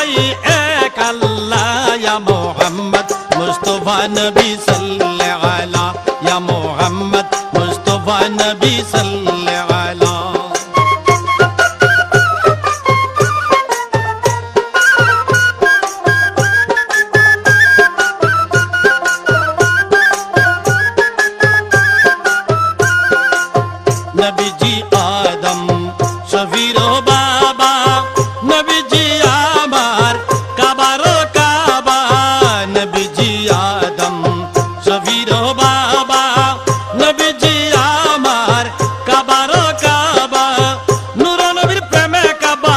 দুটাই এক আল্লাহ ইয়া মুহাম্মদ মুস্তাফা নবী সাল্লাল্লাহু আলা ইয়া মুহাম্মদ মুস্তাফা নবী সাল্লাল্লাহু আলা নবীজি আদম শফির বাবা নবীজি আমার কাবার কাবা নবীজি আদম শফির বাবা নবীজি আমার কাবার কাবা নূর নবীর প্রেমে কাবা